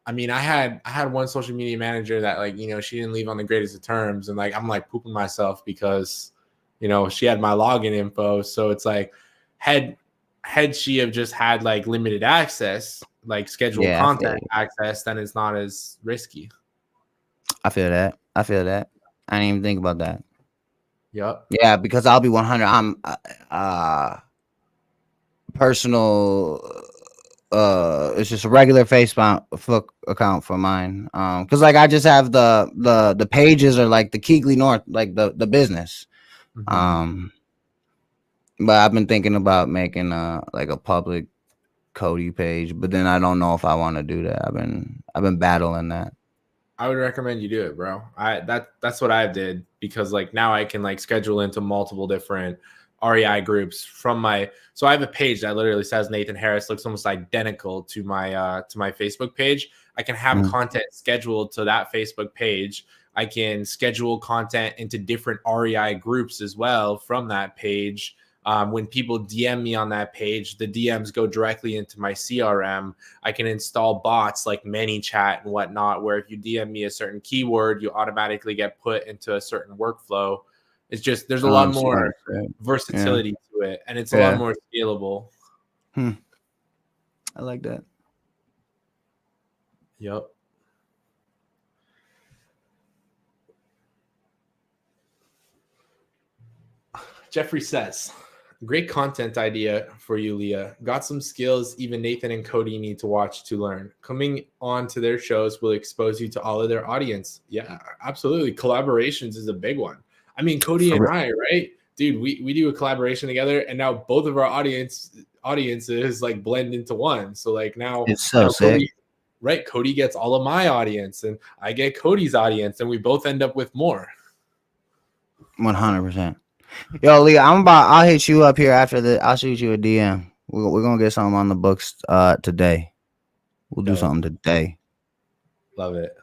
I mean, I had one social media manager that like, she didn't leave on the greatest of terms. And like, I'm like pooping myself because, she had my login info. So it's like, had she have just had like limited access, like scheduled content access, then it's not as risky. I feel that. I didn't even think about that. Yep. Yeah, because I'll be 100. I'm personal. It's just a regular Facebook account for mine. Because like I just have the pages are like the Keegley North, like the business. Mm-hmm. But I've been thinking about making like a public Cody page, but then I don't know if I want to do that. I've been battling that. I would recommend you do it, bro. That's what I did because like now I can like schedule into multiple different REI groups from so I have a page that literally says Nathan Harris, looks almost identical to my Facebook page. I can have content scheduled to that Facebook page. I can schedule content into different REI groups as well from that page. When people DM me on that page, the DMs go directly into my CRM. I can install bots like ManyChat and whatnot, where if you DM me a certain keyword, you automatically get put into a certain workflow. It's just there's a lot more versatility to it, and it's a lot more scalable. I like that. Yep. Jeffrey says, great content idea for you, Leah. Got some skills even Nathan and Cody need to watch to learn. Coming on to their shows will expose you to all of their audience. Yeah, absolutely. Collaborations is a big one. I mean, Cody and I, right? Dude, we do a collaboration together, and now both of our audiences like blend into one. So like now It's so sick. Cody, right? Cody gets all of my audience, and I get Cody's audience, and we both end up with more. 100%. Yo, Leah, I'll hit you up here after the. I'll shoot you a DM. We're gonna get something on the books today. We'll do something today. Love it.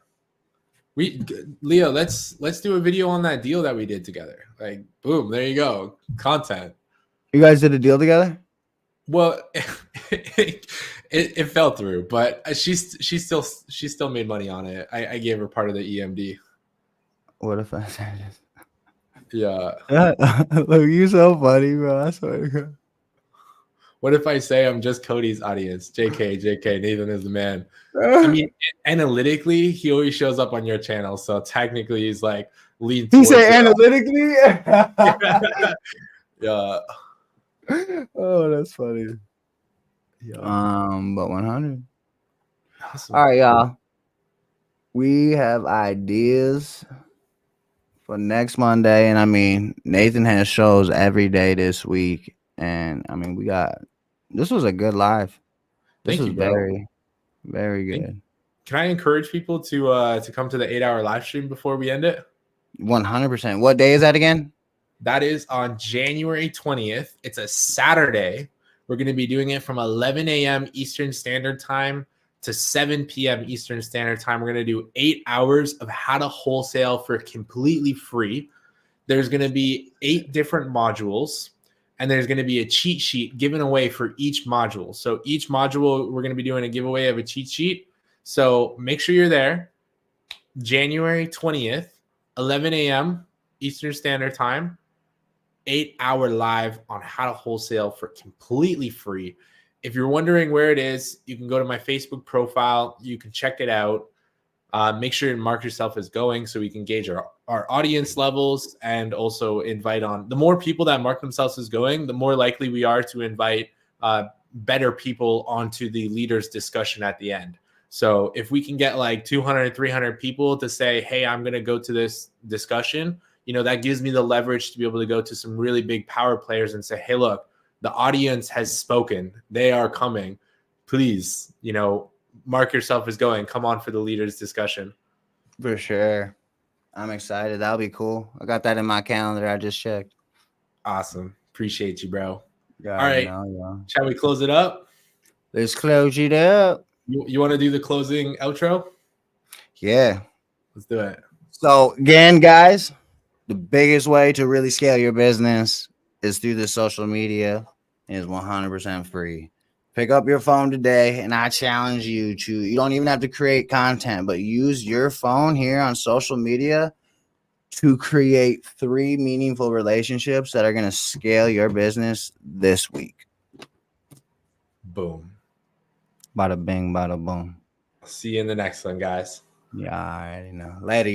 Leo, let's do a video on that deal that we did together. Like, boom, there you go. Content. You guys did a deal together? Well, it fell through, but she still made money on it. I gave her part of the EMD. What if I said this? Yeah. Look, you so funny, bro. I swear to God. What if I say I'm just Cody's audience? JK, Nathan is the man. I mean, analytically, he always shows up on your channel, so technically he's like lead. He said analytically. Yeah. Oh, that's funny. Yeah. But 100. Awesome. All right, y'all. We have ideas for next Monday, and I mean, Nathan has shows every day this week, and I mean, this was a good live. This was very, very good. Can I encourage people to come to the 8-hour live stream before we end it? 100%. What day is that again? That is on January 20th. It's a Saturday. We're going to be doing it from 11 a.m. Eastern Standard Time to 7 p.m. Eastern Standard Time. We're going to do 8 hours of how to wholesale for completely free. There's going to be 8 different modules, and there's going to be a cheat sheet given away for each module. So each module, we're going to be doing a giveaway of a cheat sheet. So make sure you're there. January 20th, 11 a.m. Eastern Standard Time, 8-hour live on how to wholesale for completely free. If you're wondering where it is, you can go to my Facebook profile. You can check it out. Make sure you mark yourself as going so we can gauge our audience levels and also invite on. The more people that mark themselves as going, the more likely we are to invite better people onto the leaders discussion at the end. So if we can get like 200, 300 people to say, hey, I'm going to go to this discussion, that gives me the leverage to be able to go to some really big power players and say, hey, look, the audience has spoken. They are coming. Please, mark yourself as going. Come on for the leaders discussion. For sure. I'm excited. That'll be cool. I got that in my calendar. I just checked. Awesome. Appreciate you, bro. Yeah, all right. Shall we close it up? Let's close it up. You want to do the closing outro? Yeah. Let's do it. So again, guys, the biggest way to really scale your business is through the social media. It is 100% free. Pick up your phone today, and I challenge you to, you don't even have to create content, but use your phone here on social media to create 3 meaningful relationships that are going to scale your business this week. Boom. Bada bing, bada boom. See you in the next one, guys. Yeah, I already know. Later.